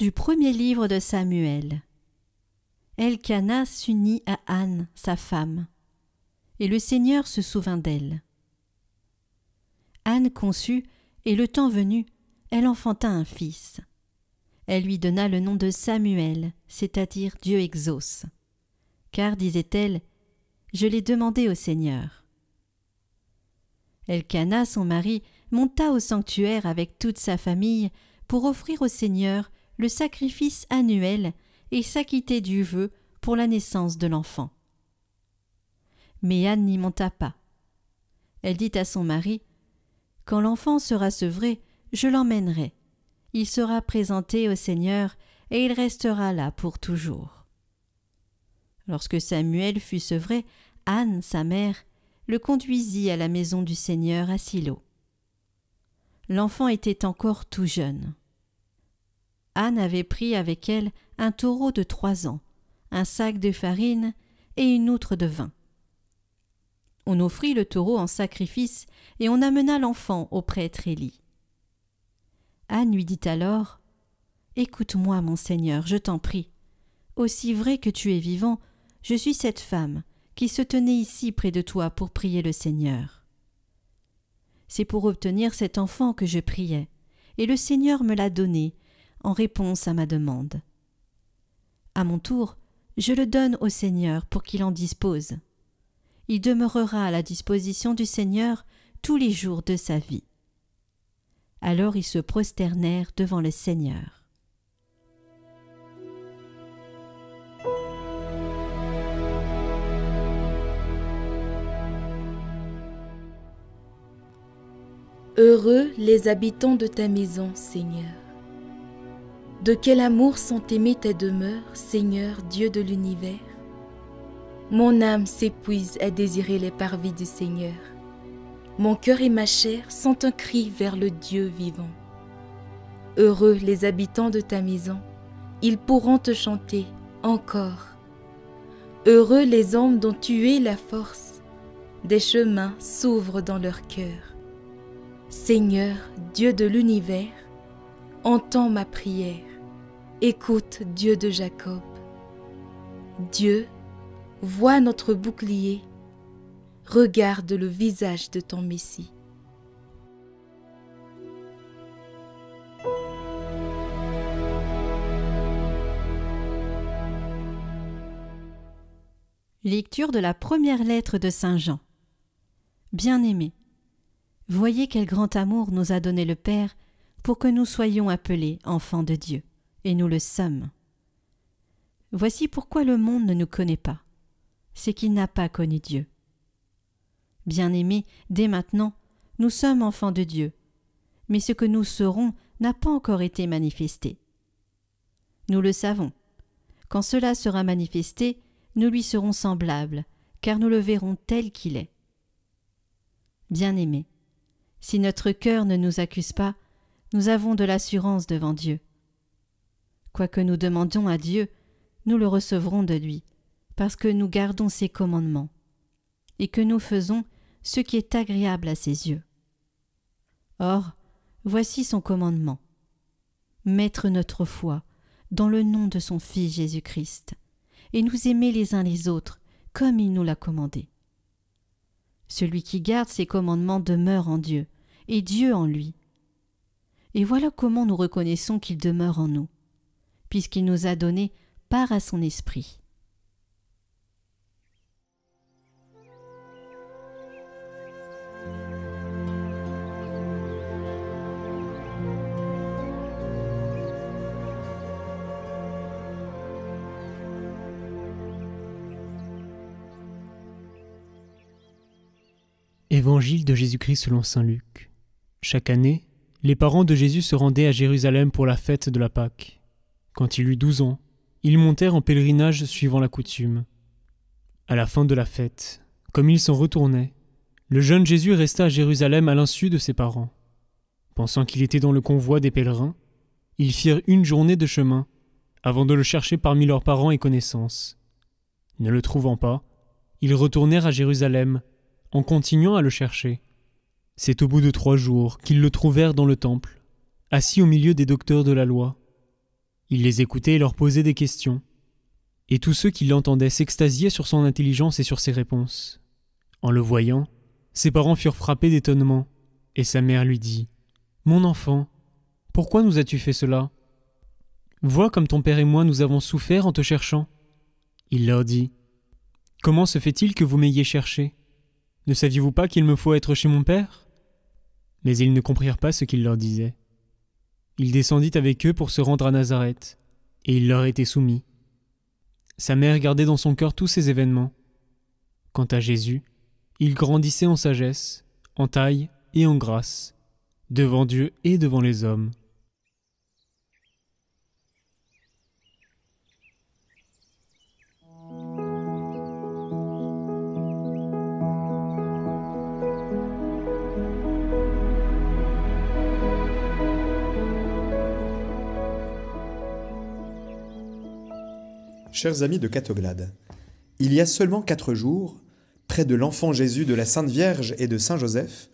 du premier livre de Samuel. Elkana s'unit à Anne, sa femme, et le Seigneur se souvint d'elle. Anne conçut, et le temps venu, elle enfanta un fils. Elle lui donna le nom de Samuel, c'est-à-dire Dieu exauce. Car, disait-elle, je l'ai demandé au Seigneur. Elkana, son mari, monta au sanctuaire avec toute sa famille pour offrir au Seigneur le sacrifice annuel et s'acquitter du vœu pour la naissance de l'enfant. Mais Anne n'y monta pas. Elle dit à son mari, « Quand l'enfant sera sevré, je l'emmènerai. Il sera présenté au Seigneur et il restera là pour toujours. » Lorsque Samuel fut sevré, Anne, sa mère, le conduisit à la maison du Seigneur à Silo. L'enfant était encore tout jeune. Anne avait pris avec elle un taureau de 3 ans, un sac de farine et une outre de vin. On offrit le taureau en sacrifice et on amena l'enfant au prêtre Élie. Anne lui dit alors, « Écoute-moi, mon Seigneur, je t'en prie. Aussi vrai que tu es vivant, je suis cette femme qui se tenait ici près de toi pour prier le Seigneur. C'est pour obtenir cet enfant que je priais, et le Seigneur me l'a donné en réponse à ma demande. À mon tour, je le donne au Seigneur pour qu'il en dispose. Il demeurera à la disposition du Seigneur tous les jours de sa vie. » Alors ils se prosternèrent devant le Seigneur. Heureux les habitants de ta maison, Seigneur. De quel amour sont aimées tes demeures, Seigneur, Dieu de l'univers. Mon âme s'épuise à désirer les parvis du Seigneur. Mon cœur et ma chair sont un cri vers le Dieu vivant. Heureux les habitants de ta maison, ils pourront te chanter encore. Heureux les hommes dont tu es la force, des chemins s'ouvrent dans leur cœur. Seigneur, Dieu de l'univers, entends ma prière, écoute Dieu de Jacob. Dieu, vois notre bouclier, regarde le visage de ton Messie. Lecture de la première lettre de Saint Jean. Bien-aimés, voyez quel grand amour nous a donné le Père pour que nous soyons appelés enfants de Dieu, et nous le sommes. Voici pourquoi le monde ne nous connaît pas, c'est qu'il n'a pas connu Dieu. Bien-aimés, dès maintenant, nous sommes enfants de Dieu, mais ce que nous serons n'a pas encore été manifesté. Nous le savons. Quand cela sera manifesté, nous lui serons semblables, car nous le verrons tel qu'il est. Bien-aimés, si notre cœur ne nous accuse pas, nous avons de l'assurance devant Dieu. Quoi que nous demandions à Dieu, nous le recevrons de lui, parce que nous gardons ses commandements, et que nous faisons ce qui est agréable à ses yeux. Or, voici son commandement. Mettre notre foi dans le nom de son Fils Jésus-Christ, et nous aimer les uns les autres, comme il nous l'a commandé. Celui qui garde ses commandements demeure en Dieu, et Dieu en lui. Et voilà comment nous reconnaissons qu'il demeure en nous, puisqu'il nous a donné part à son esprit. Évangile de Jésus-Christ selon saint Luc. Chaque année, les parents de Jésus se rendaient à Jérusalem pour la fête de la Pâque. Quand il eut 12 ans, ils montèrent en pèlerinage suivant la coutume. À la fin de la fête, comme ils s'en retournaient, le jeune Jésus resta à Jérusalem à l'insu de ses parents. Pensant qu'il était dans le convoi des pèlerins, ils firent une journée de chemin avant de le chercher parmi leurs parents et connaissances. Ne le trouvant pas, ils retournèrent à Jérusalem en continuant à le chercher. C'est au bout de 3 jours qu'ils le trouvèrent dans le temple, assis au milieu des docteurs de la loi. Il les écoutait et leur posait des questions. Et tous ceux qui l'entendaient s'extasiaient sur son intelligence et sur ses réponses. En le voyant, ses parents furent frappés d'étonnement, et sa mère lui dit : « Mon enfant, pourquoi nous as-tu fait cela ? Vois comme ton père et moi nous avons souffert en te cherchant. » Il leur dit : « Comment se fait-il que vous m'ayez cherché ? Ne saviez-vous pas qu'il me faut être chez mon père ? » Mais ils ne comprirent pas ce qu'il leur disait. Il descendit avec eux pour se rendre à Nazareth, et il leur était soumis. Sa mère gardait dans son cœur tous ces événements. Quant à Jésus, il grandissait en sagesse, en taille et en grâce, devant Dieu et devant les hommes. Chers amis de Catoglade, il y a seulement 4 jours, près de l'enfant Jésus, de la Sainte Vierge et de Saint Joseph,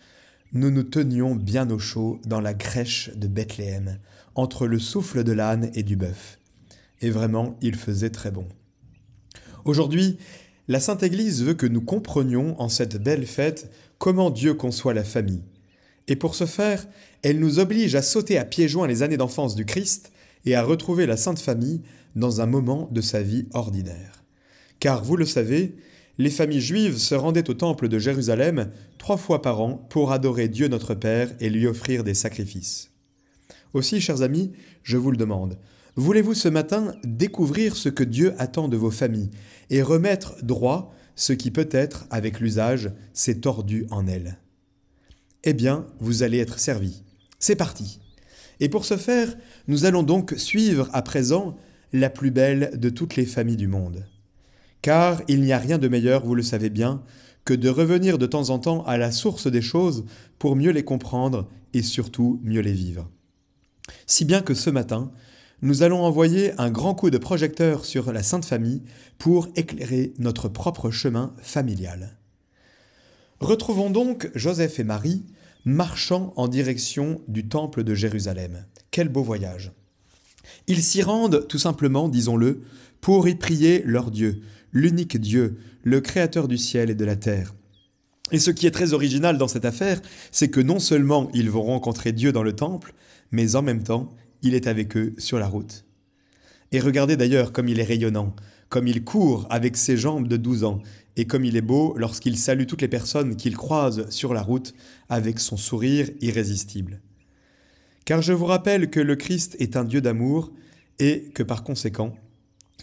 nous nous tenions bien au chaud dans la crèche de Bethléem, entre le souffle de l'âne et du bœuf. Et vraiment, il faisait très bon. Aujourd'hui, la Sainte Église veut que nous comprenions en cette belle fête comment Dieu conçoit la famille. Et pour ce faire, elle nous oblige à sauter à pieds joints les années d'enfance du Christ et à retrouver la Sainte Famille dans un moment de sa vie ordinaire. Car, vous le savez, les familles juives se rendaient au temple de Jérusalem 3 fois par an pour adorer Dieu notre Père et lui offrir des sacrifices. Aussi, chers amis, je vous le demande, voulez-vous ce matin découvrir ce que Dieu attend de vos familles et remettre droit ce qui peut-être, avec l'usage, s'est tordu en elles ? Eh bien, vous allez être servis. C'est parti. Et pour ce faire, nous allons donc suivre à présent la plus belle de toutes les familles du monde. Car il n'y a rien de meilleur, vous le savez bien, que de revenir de temps en temps à la source des choses pour mieux les comprendre et surtout mieux les vivre. Si bien que ce matin, nous allons envoyer un grand coup de projecteur sur la Sainte Famille pour éclairer notre propre chemin familial. Retrouvons donc Joseph et Marie marchant en direction du temple de Jérusalem. Quel beau voyage! Ils s'y rendent tout simplement, disons-le, pour y prier leur Dieu, l'unique Dieu, le Créateur du ciel et de la terre. Et ce qui est très original dans cette affaire, c'est que non seulement ils vont rencontrer Dieu dans le temple, mais en même temps, il est avec eux sur la route. Et regardez d'ailleurs comme il est rayonnant, comme il court avec ses jambes de 12 ans, et comme il est beau lorsqu'il salue toutes les personnes qu'il croise sur la route avec son sourire irrésistible. Car je vous rappelle que le Christ est un Dieu d'amour et que par conséquent,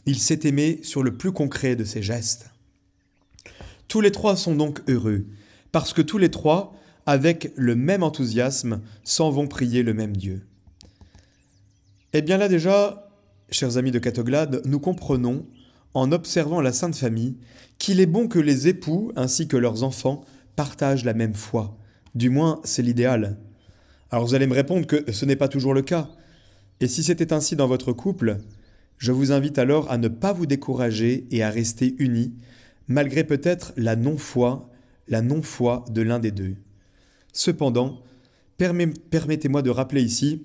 il s'est aimé sur le plus concret de ses gestes. Tous les 3 sont donc heureux, parce que tous les 3, avec le même enthousiasme, s'en vont prier le même Dieu. Eh bien là déjà, chers amis de Catoglade, nous comprenons, en observant la Sainte Famille, qu'il est bon que les époux ainsi que leurs enfants partagent la même foi. Du moins, c'est l'idéal. Alors vous allez me répondre que ce n'est pas toujours le cas. Et si c'était ainsi dans votre couple, je vous invite alors à ne pas vous décourager et à rester unis, malgré peut-être la non-foi de l'un des deux. Cependant, permettez-moi de rappeler ici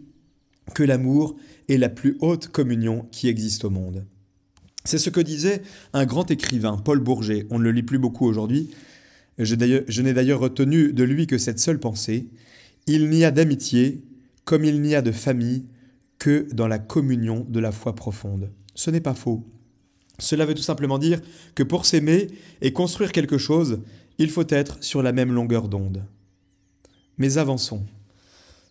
que l'amour est la plus haute communion qui existe au monde. C'est ce que disait un grand écrivain, Paul Bourget. On ne le lit plus beaucoup aujourd'hui. Je n'ai d'ailleurs retenu de lui que cette seule pensée. Il n'y a d'amitié, comme il n'y a de famille, que dans la communion de la foi profonde. Ce n'est pas faux. Cela veut tout simplement dire que pour s'aimer et construire quelque chose, il faut être sur la même longueur d'onde. Mais avançons.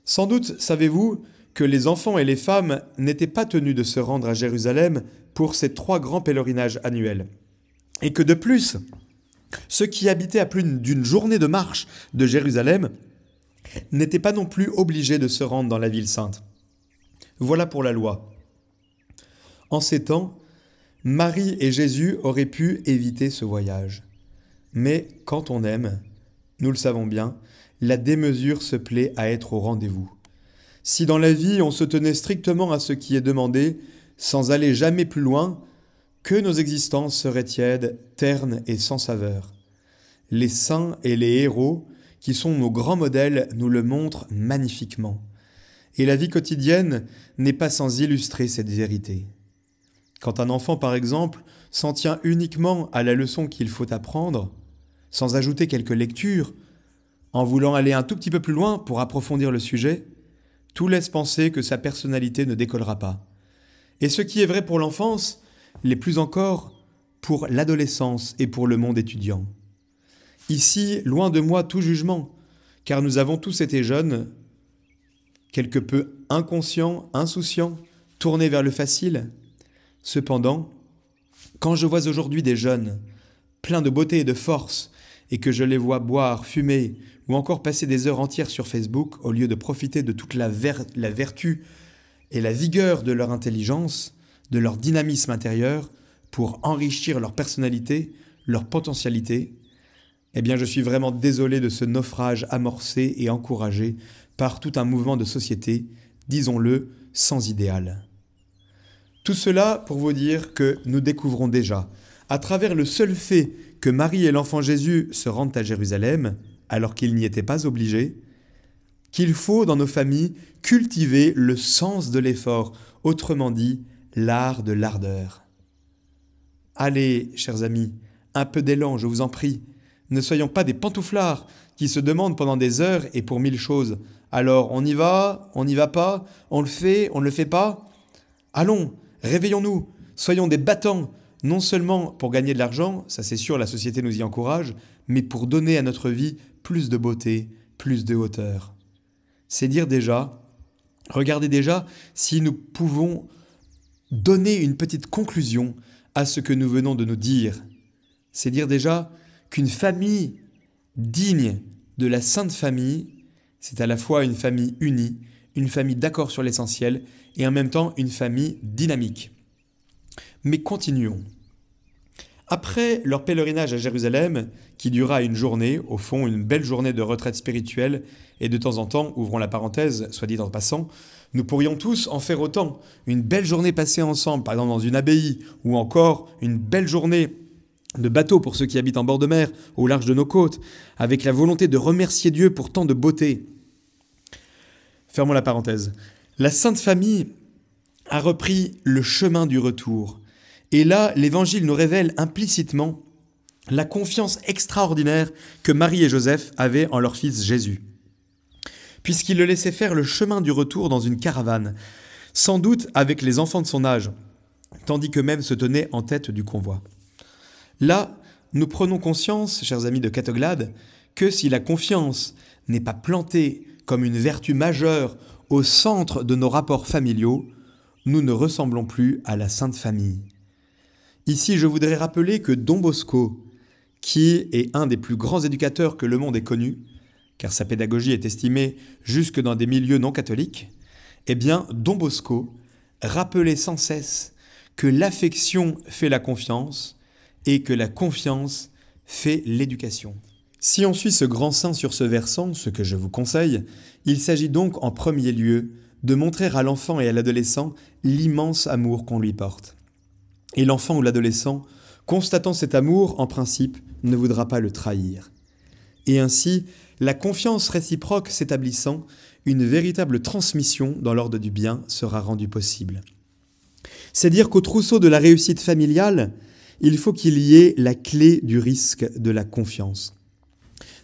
Sans doute savez-vous que les enfants et les femmes n'étaient pas tenus de se rendre à Jérusalem pour ces 3 grands pèlerinages annuels. Et que de plus, ceux qui habitaient à plus d'une journée de marche de Jérusalem n'étaient pas non plus obligés de se rendre dans la ville sainte. Voilà pour la loi. En ces temps, Marie et Jésus auraient pu éviter ce voyage. Mais quand on aime, nous le savons bien, la démesure se plaît à être au rendez-vous. Si dans la vie on se tenait strictement à ce qui est demandé, sans aller jamais plus loin, que nos existences seraient tièdes, ternes et sans saveur. Les saints et les héros, qui sont nos grands modèles, nous le montrent magnifiquement. Et la vie quotidienne n'est pas sans illustrer cette vérité. Quand un enfant, par exemple, s'en tient uniquement à la leçon qu'il faut apprendre, sans ajouter quelques lectures, en voulant aller un tout petit peu plus loin pour approfondir le sujet, tout laisse penser que sa personnalité ne décollera pas. Et ce qui est vrai pour l'enfance, l'est plus encore pour l'adolescence et pour le monde étudiant. Ici, loin de moi tout jugement, car nous avons tous été jeunes, quelque peu inconscients, insouciants, tournés vers le facile. Cependant, quand je vois aujourd'hui des jeunes, pleins de beauté et de force, et que je les vois boire, fumer, ou encore passer des heures entières sur Facebook, au lieu de profiter de toute la vertu et la vigueur de leur intelligence, de leur dynamisme intérieur, pour enrichir leur personnalité, leur potentialité, eh bien je suis vraiment désolé de ce naufrage amorcé et encouragé par tout un mouvement de société, disons-le, sans idéal. Tout cela pour vous dire que nous découvrons déjà, à travers le seul fait que Marie et l'enfant Jésus se rendent à Jérusalem, alors qu'ils n'y étaient pas obligés, qu'il faut dans nos familles cultiver le sens de l'effort, autrement dit, l'art de l'ardeur. Allez, chers amis, un peu d'élan, je vous en prie. Ne soyons pas des pantouflards qui se demandent pendant des heures et pour 1000 choses. Alors, on y va pas, on le fait, on ne le fait pas. Allons, réveillons-nous, soyons des battants, non seulement pour gagner de l'argent, ça c'est sûr, la société nous y encourage, mais pour donner à notre vie plus de beauté, plus de hauteur. C'est dire déjà, regardez déjà si nous pouvons donner une petite conclusion à ce que nous venons de nous dire. C'est dire déjà qu'une famille digne de la Sainte Famille, c'est à la fois une famille unie, une famille d'accord sur l'essentiel et en même temps une famille dynamique. Mais continuons. Après leur pèlerinage à Jérusalem, qui dura une journée, au fond une belle journée de retraite spirituelle, et de temps en temps, ouvrons la parenthèse, soit dit en passant, nous pourrions tous en faire autant. Une belle journée passée ensemble, par exemple dans une abbaye, ou encore une belle journée de bateau pour ceux qui habitent en bord de mer, au large de nos côtes, avec la volonté de remercier Dieu pour tant de beauté. Fermons la parenthèse. La Sainte Famille a repris le chemin du retour. Et là, l'Évangile nous révèle implicitement la confiance extraordinaire que Marie et Joseph avaient en leur fils Jésus, puisqu'ils le laissaient faire le chemin du retour dans une caravane, sans doute avec les enfants de son âge, tandis qu'eux-mêmes se tenaient en tête du convoi. Là, nous prenons conscience, chers amis de Catoglade, que si la confiance n'est pas plantée comme une vertu majeure au centre de nos rapports familiaux, nous ne ressemblons plus à la Sainte Famille. Ici, je voudrais rappeler que Don Bosco, qui est un des plus grands éducateurs que le monde ait connu, car sa pédagogie est estimée jusque dans des milieux non catholiques, eh bien, Don Bosco rappelait sans cesse que l'affection fait la confiance et que la confiance fait l'éducation. Si on suit ce grand saint sur ce versant, ce que je vous conseille, il s'agit donc en premier lieu de montrer à l'enfant et à l'adolescent l'immense amour qu'on lui porte. Et l'enfant ou l'adolescent, constatant cet amour, en principe, ne voudra pas le trahir. Et ainsi, la confiance réciproque s'établissant, une véritable transmission dans l'ordre du bien sera rendue possible. C'est dire qu'au trousseau de la réussite familiale, il faut qu'il y ait la clé du risque de la confiance.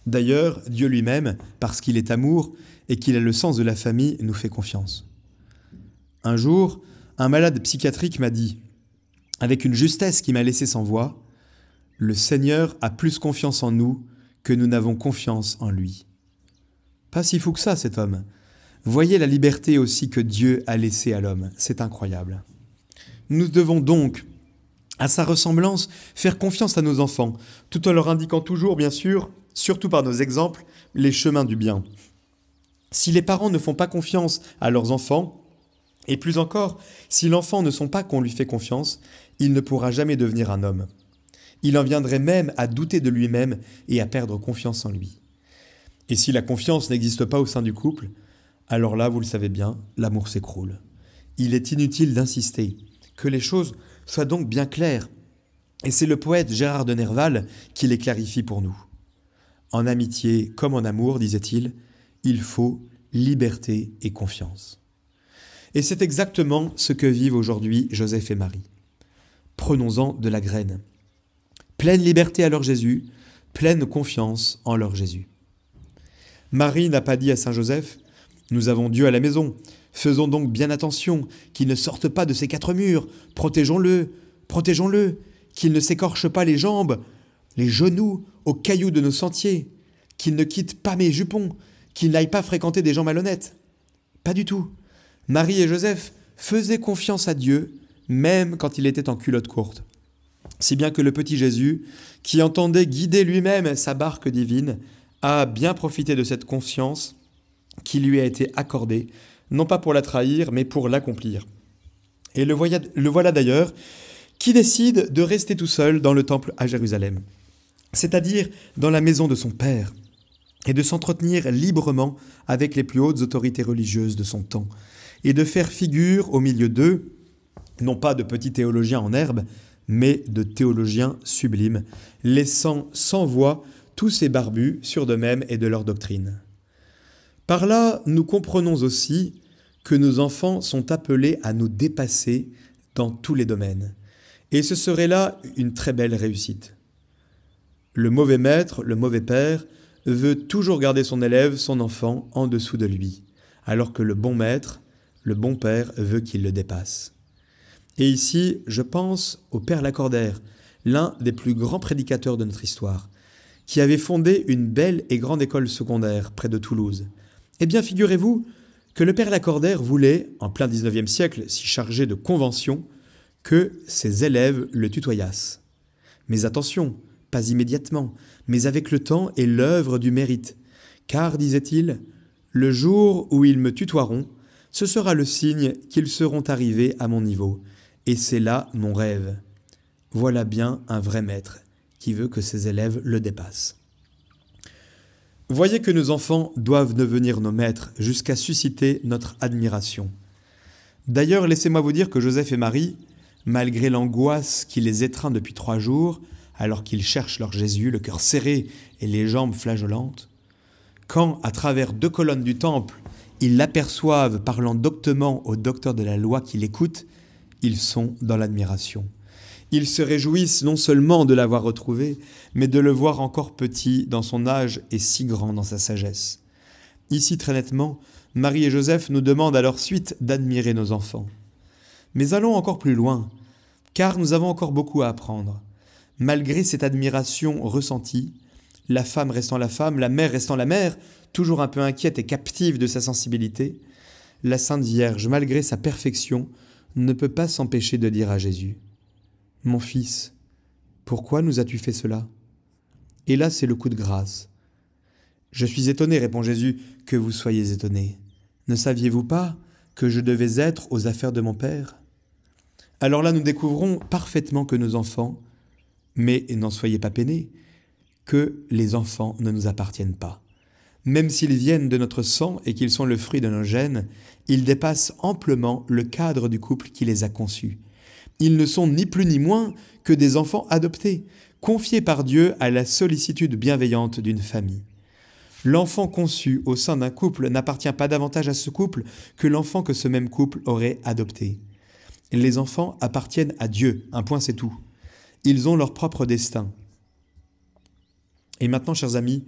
D'ailleurs, Dieu lui-même, parce qu'il est amour et qu'il a le sens de la famille, nous fait confiance. Un jour, un malade psychiatrique m'a dit, avec une justesse qui m'a laissé sans voix, « Le Seigneur a plus confiance en nous que nous n'avons confiance en lui. » Pas si fou que ça, cet homme. Voyez la liberté aussi que Dieu a laissée à l'homme. C'est incroyable. Nous devons donc, à sa ressemblance, faire confiance à nos enfants, tout en leur indiquant toujours, bien sûr, surtout par nos exemples, les chemins du bien. Si les parents ne font pas confiance à leurs enfants, et plus encore, si l'enfant ne sent pas qu'on lui fait confiance, il ne pourra jamais devenir un homme. Il en viendrait même à douter de lui-même et à perdre confiance en lui. Et si la confiance n'existe pas au sein du couple, alors là, vous le savez bien, l'amour s'écroule. Il est inutile d'insister, que les choses soient donc bien claires. Et c'est le poète Gérard de Nerval qui les clarifie pour nous. En amitié comme en amour, disait-il, il faut liberté et confiance. Et c'est exactement ce que vivent aujourd'hui Joseph et Marie. Prenons-en de la graine. Pleine liberté à leur Jésus, pleine confiance en leur Jésus. Marie n'a pas dit à Saint Joseph « Nous avons Dieu à la maison, faisons donc bien attention qu'il ne sorte pas de ces quatre murs, protégeons-le, qu'il ne s'écorche pas les jambes, les genoux aux cailloux de nos sentiers, qu'il ne quitte pas mes jupons, qu'il n'aille pas fréquenter des gens malhonnêtes. » Pas du tout. Marie et Joseph faisaient confiance à Dieu, même quand il était en culotte courte. Si bien que le petit Jésus, qui entendait guider lui-même sa barque divine, a bien profité de cette confiance qui lui a été accordée, non pas pour la trahir, mais pour l'accomplir. Et le voilà d'ailleurs, qui décide de rester tout seul dans le temple à Jérusalem, c'est-à-dire dans la maison de son Père, et de s'entretenir librement avec les plus hautes autorités religieuses de son temps, et de faire figure au milieu d'eux, non pas de petits théologiens en herbe, mais de théologiens sublimes, laissant sans voix tous ces barbus sûrs d'eux-mêmes et de leur doctrine. Par là, nous comprenons aussi que nos enfants sont appelés à nous dépasser dans tous les domaines. Et ce serait là une très belle réussite. Le mauvais maître, le mauvais père, veut toujours garder son élève, son enfant, en dessous de lui, alors que le bon maître, le bon père, veut qu'il le dépasse. Et ici, je pense au père Lacordaire, l'un des plus grands prédicateurs de notre histoire, qui avait fondé une belle et grande école secondaire près de Toulouse. Eh bien, figurez-vous que le père Lacordaire voulait, en plein 19e siècle, si chargé de conventions, que ses élèves le tutoyassent. Mais attention, pas immédiatement, mais avec le temps et l'œuvre du mérite. Car, disait-il, le jour où ils me tutoieront, ce sera le signe qu'ils seront arrivés à mon niveau. Et c'est là mon rêve. Voilà bien un vrai maître qui veut que ses élèves le dépassent. Voyez que nos enfants doivent devenir nos maîtres jusqu'à susciter notre admiration. D'ailleurs, laissez-moi vous dire que Joseph et Marie, malgré l'angoisse qui les étreint depuis 3 jours, alors qu'ils cherchent leur Jésus, le cœur serré et les jambes flageolantes, quand, à travers 2 colonnes du temple, ils l'aperçoivent parlant doctement au docteur de la loi qui l'écoute, ils sont dans l'admiration. Ils se réjouissent non seulement de l'avoir retrouvé, mais de le voir encore petit dans son âge et si grand dans sa sagesse. Ici, très nettement, Marie et Joseph nous demandent à leur suite d'admirer nos enfants. Mais allons encore plus loin, car nous avons encore beaucoup à apprendre. Malgré cette admiration ressentie, la femme restant la femme, la mère restant la mère, toujours un peu inquiète et captive de sa sensibilité, la Sainte Vierge, malgré sa perfection, ne peut pas s'empêcher de dire à Jésus « Mon fils, pourquoi nous as-tu fait cela ?» Et là, c'est le coup de grâce. « Je suis étonné, répond Jésus, que vous soyez étonné. Ne saviez-vous pas que je devais être aux affaires de mon Père ?» Alors là, nous découvrons parfaitement que nos enfants, mais n'en soyez pas peinés, que les enfants ne nous appartiennent pas. Même s'ils viennent de notre sang et qu'ils sont le fruit de nos gènes, ils dépassent amplement le cadre du couple qui les a conçus. Ils ne sont ni plus ni moins que des enfants adoptés, confiés par Dieu à la sollicitude bienveillante d'une famille. L'enfant conçu au sein d'un couple n'appartient pas davantage à ce couple que l'enfant que ce même couple aurait adopté. Les enfants appartiennent à Dieu, un point c'est tout. Ils ont leur propre destin. Et maintenant, chers amis,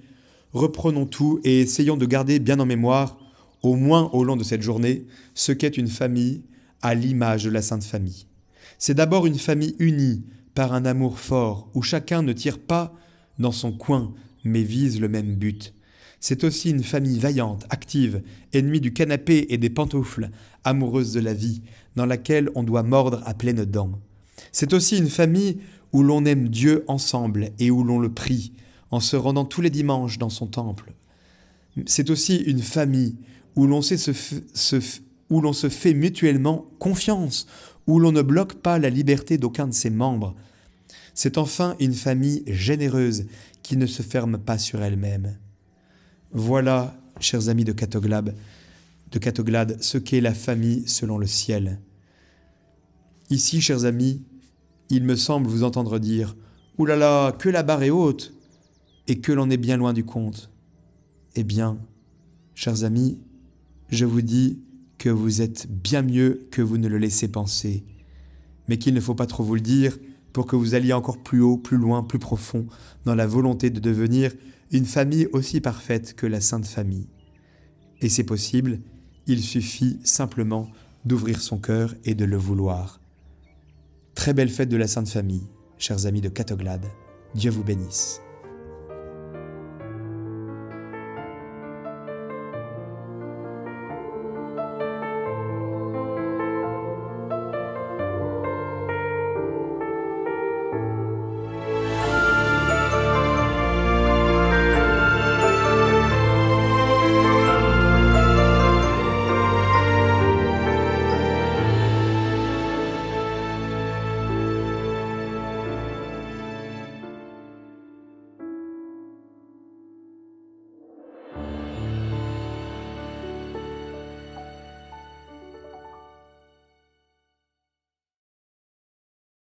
reprenons tout et essayons de garder bien en mémoire, au moins au long de cette journée, ce qu'est une famille à l'image de la Sainte Famille. C'est d'abord une famille unie par un amour fort, où chacun ne tire pas dans son coin, mais vise le même but. C'est aussi une famille vaillante, active, ennemie du canapé et des pantoufles, amoureuse de la vie, dans laquelle on doit mordre à pleines dents. C'est aussi une famille où l'on aime Dieu ensemble et où l'on le prie, en se rendant tous les dimanches dans son temple. C'est aussi une famille où l'on se fait mutuellement confiance, où l'on ne bloque pas la liberté d'aucun de ses membres. C'est enfin une famille généreuse qui ne se ferme pas sur elle-même. Voilà, chers amis de Catoglade, ce qu'est la famille selon le ciel. Ici, chers amis, il me semble vous entendre dire « Ouh là là, que la barre est haute !» et que l'on est bien loin du compte. Eh bien, chers amis, je vous dis que vous êtes bien mieux que vous ne le laissez penser, mais qu'il ne faut pas trop vous le dire pour que vous alliez encore plus haut, plus loin, plus profond, dans la volonté de devenir une famille aussi parfaite que la Sainte Famille. Et c'est possible, il suffit simplement d'ouvrir son cœur et de le vouloir. Très belle fête de la Sainte Famille, chers amis de Catoglade. Dieu vous bénisse.